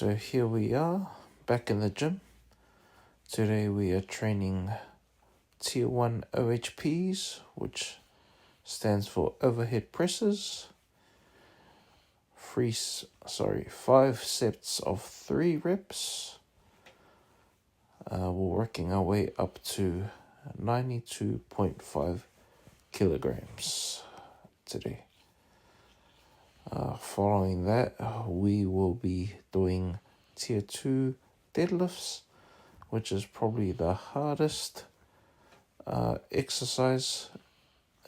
So here we are, back in the gym. Today we are training Tier 1 OHPs, which stands for overhead presses. 5 sets of 3 reps. We're working our way up to 92.5 kilograms today. Following that, we will be doing Tier 2 deadlifts, which is probably the hardest exercise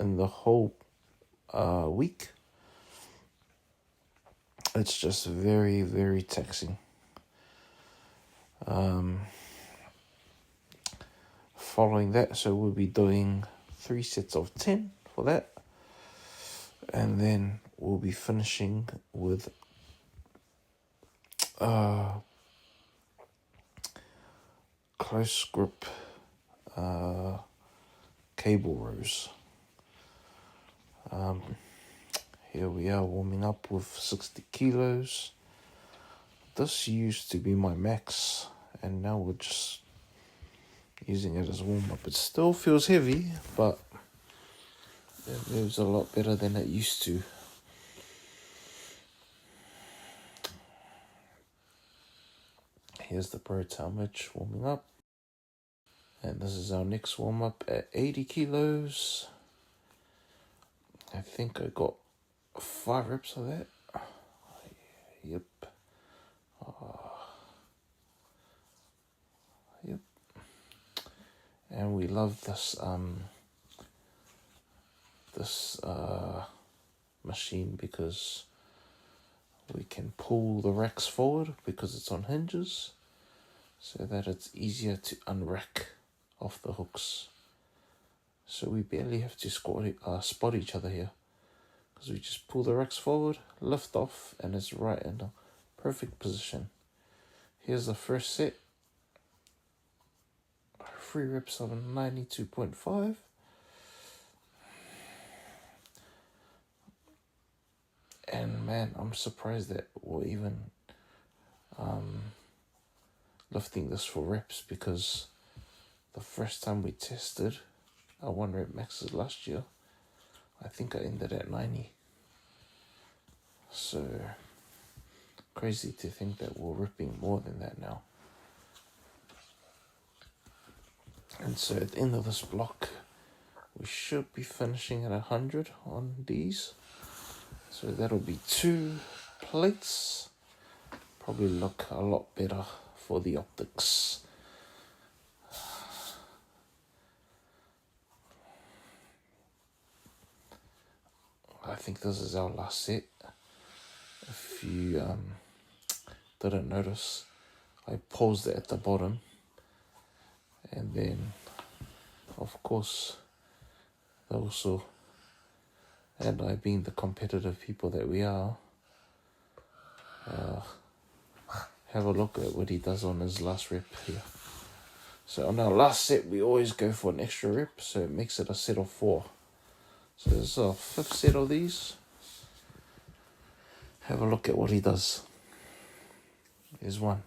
in the whole week. It's just very, very taxing. Following that, so we'll be doing 3 sets of 10 for that. And then we'll be finishing with close grip cable rows. Here we are warming up with 60 kilos. This used to be my max, and now we're just using it as warm up. It still feels heavy, but it moves a lot better than it used to. Here's the pro Talmage warming up. And this is our next warm up at 80 kilos. I think I got 5 reps of that. Yep. Yep. And we love this machine because we can pull the racks forward because it's on hinges, so that it's easier to unrack off the hooks. So we barely have to spot each other here, because we just pull the racks forward, lift off, and it's right in a perfect position. Here's the first set. 3 reps of 92.5. And man, I'm surprised that we're even lifting this for reps, because the first time we tested our 1 rep maxes last year, I think I ended at 90. So crazy to think that we're ripping more than that now. And so at the end of this block, we should be finishing at 100 on these. So that'll be 2 plates. Probably look a lot better for the optics. I think this is our last set. If you didn't notice, I paused it at the bottom. And then, of course, also, and I being the competitive people that we are, have a look at what he does on his last rep here. So on our last set, we always go for an extra rep, so it makes it a set of 4. So this is our 5th set of these. Have a look at what he does. There's 1.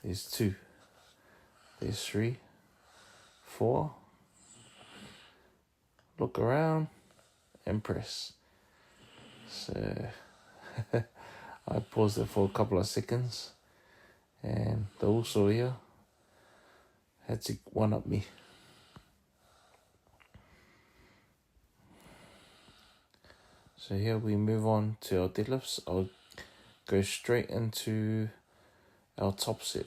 There's 2. There's 3. 4. Look around and press. So I paused it for a couple of seconds, and the also here had to one-up me. So here we move on to our deadlifts. I'll go straight into our top set.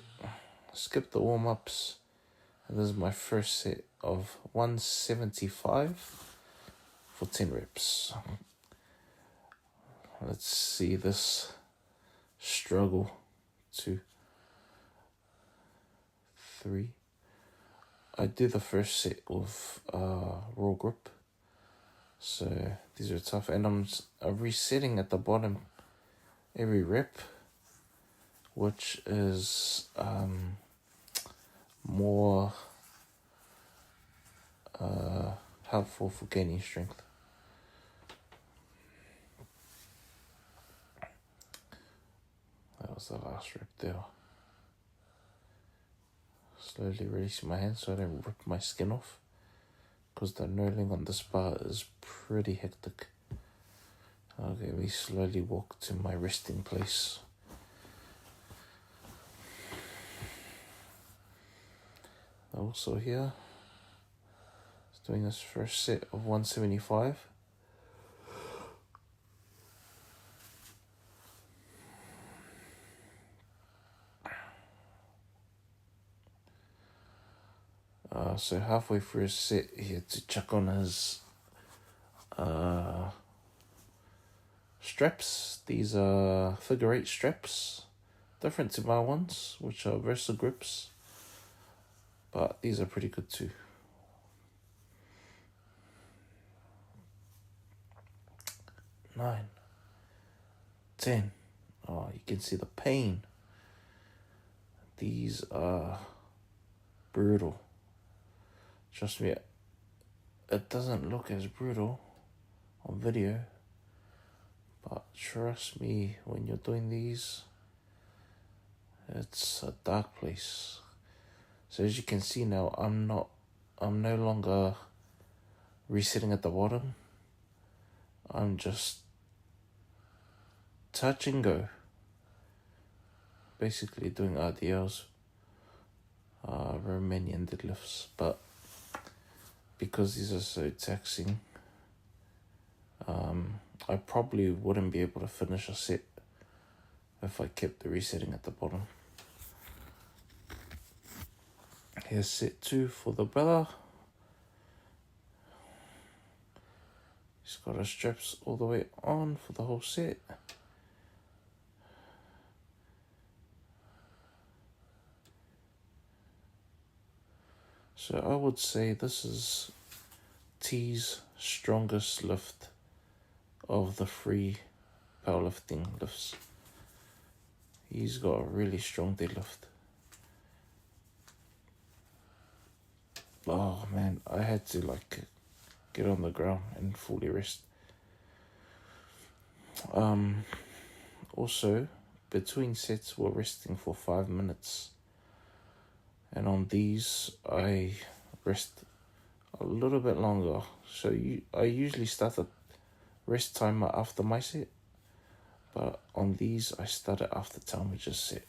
Skip the warm-ups. And this is my first set of 175 for 10 reps. Let's see this struggle. 2, 3. I do the first set with raw grip. So these are tough, and I'm resetting at the bottom every rep, which is more helpful for gaining strength. That was was the last rep there. Slowly releasing my hand so I don't rip my skin off, because the knurling on this bar is pretty hectic. Okay, we slowly walk to my resting place. Also here, doing this first set of 175. So halfway through his set, he had to chuck on his straps. These are figure 8 straps, different to my ones, which are Versa grips, but these are pretty good too. 9, 10. Oh, you can see the pain. These are brutal. Trust me, it doesn't look as brutal on video, but trust me, when you're doing these, it's a dark place. So as you can see now, I'm no longer resetting at the bottom. I'm just touch and go. Basically doing RDLs, Romanian deadlifts, but because these are so taxing, I probably wouldn't be able to finish a set if I kept the resetting at the bottom. Here's set 2 for the brother. He's got his straps all the way on for the whole set. So I would say this is T's strongest lift of the 3 powerlifting lifts. He's got a really strong deadlift. Oh man, I had to get on the ground and fully rest. Also, between sets we're resting for 5 minutes. And on these, I rest a little bit longer. So I usually start the rest timer after my set, but on these, I start it after Talmage's set,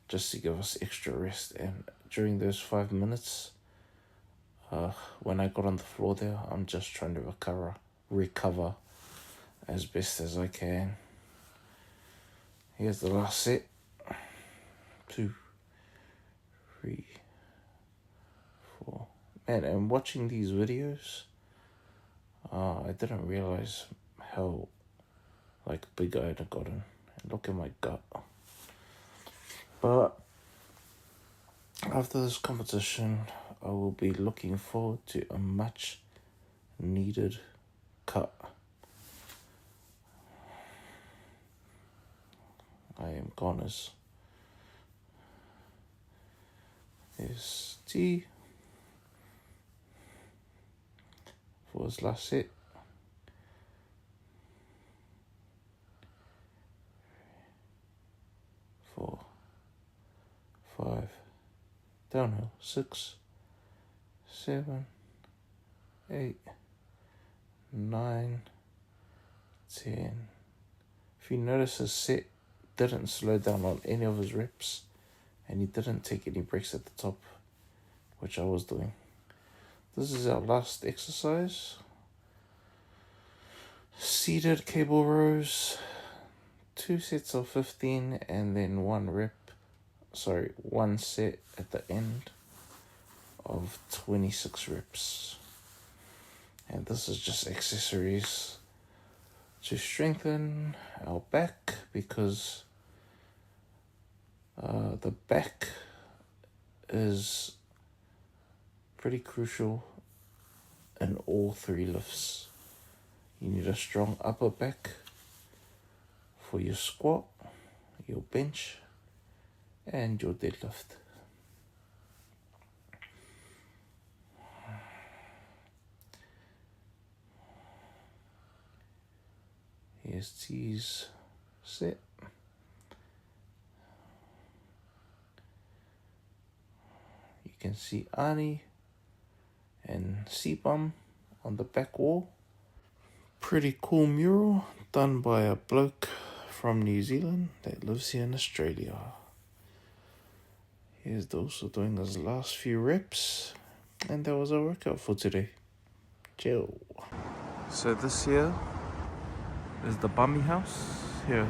just to give us extra rest. And during those 5 minutes, when I got on the floor there, I'm just trying to recover as best as I can. Here's the last set. 2, 3, 4. Man, and watching these videos, I didn't realize how big I had gotten. And look at my gut. But after this competition, I will be looking forward to a much needed cut. I am goners. There's T for his last set. 4, 5, downhill, 6, 7, 8, 9, 10. If you notice, his set didn't slow down on any of his reps, and he didn't take any breaks at the top, which I was doing. This is our last exercise. Seated cable rows, 2 sets of 15, and then 1 set at the end of 26 reps. And this is just accessories to strengthen our back, because the back is pretty crucial in all 3 lifts. You need a strong upper back for your squat, your bench, and your deadlift. Here's T's set. You can see Ani and Sipam on the back wall. Pretty cool mural done by a bloke from New Zealand that lives here in Australia. He's also doing his last few reps, and that was our workout for today. Ciao. So this here is the Bami House here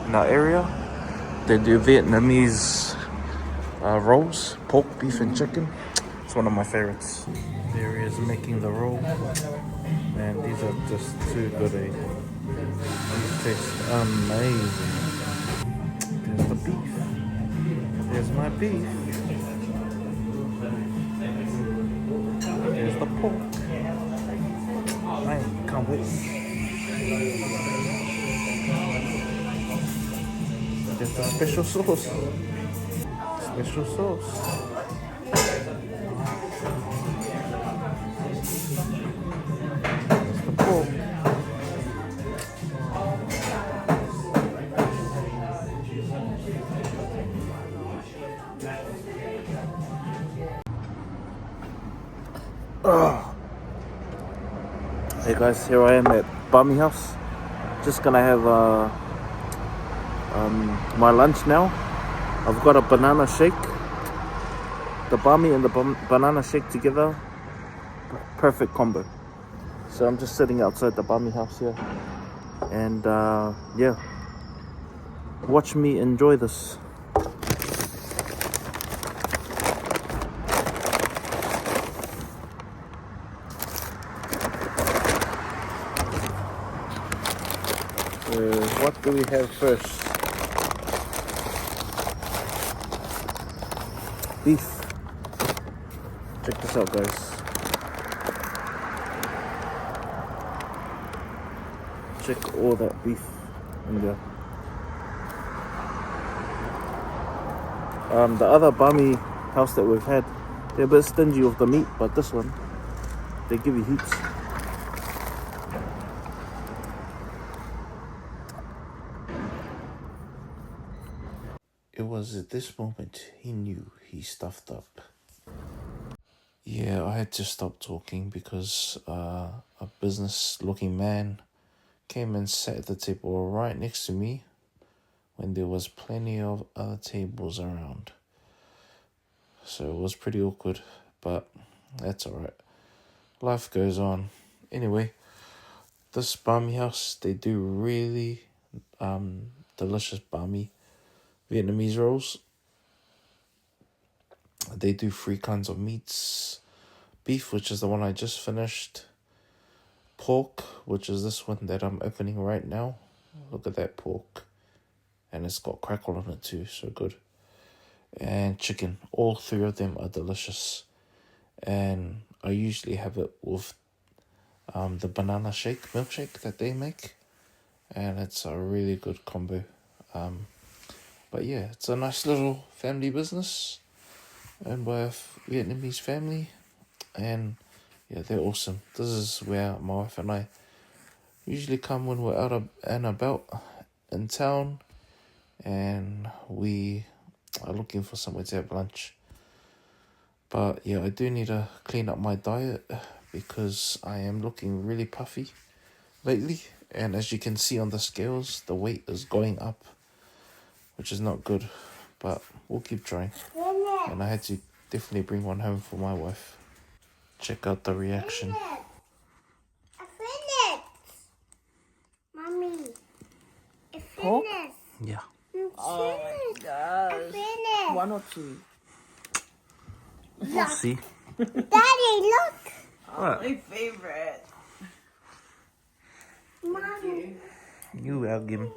in our area. They do Vietnamese rolls, pork, beef and chicken. It's one of my favorites. There he is making the roll. Man, these are just too good, eh? These taste amazing. There's the beef. There's my beef. There's the pork. I can't wait. There's the special sauce. Special sauce. There's the pork. Hey guys, here I am at Bami House. Just gonna have my lunch now. I've got a banana shake. The Bami and the banana shake together, perfect combo. So I'm just sitting outside the Bami House here, and yeah, watch me enjoy this. What do we have first? Beef. Check this out, guys. Check all that beef in there. The other Bami house that we've had, they're a bit stingy with the meat, but this one, they give you heaps. It was at this moment he knew he stuffed up. Yeah, I had to stop talking because a business-looking man came and sat at the table right next to me when there was plenty of other tables around. So it was pretty awkward, but that's alright. Life goes on. Anyway, this Bami House, they do really delicious Bami Vietnamese rolls. They do 3 kinds of meats. Beef, which is the one I just finished. Pork, which is this one that I'm opening right now. Look at that pork. And it's got crackle on it too, so good. And chicken. All 3 of them are delicious. And I usually have it with the banana shake, milkshake that they make. And it's a really good combo. But yeah, it's a nice little family business owned by a Vietnamese family, and yeah, they're awesome. This is where my wife and I usually come when we're out and about in town, and we are looking for somewhere to have lunch. But yeah, I do need to clean up my diet because I am looking really puffy lately, and as you can see on the scales, the weight is going up, which is not good, but we'll keep trying. And I had to definitely bring one home for my wife. Check out the reaction. I finished. Mommy, I Pork? finished. Yeah. Oh my gosh. I finished. 1 or 2? We'll see. Daddy, look. What? My favorite. Mommy. You, I'll give him.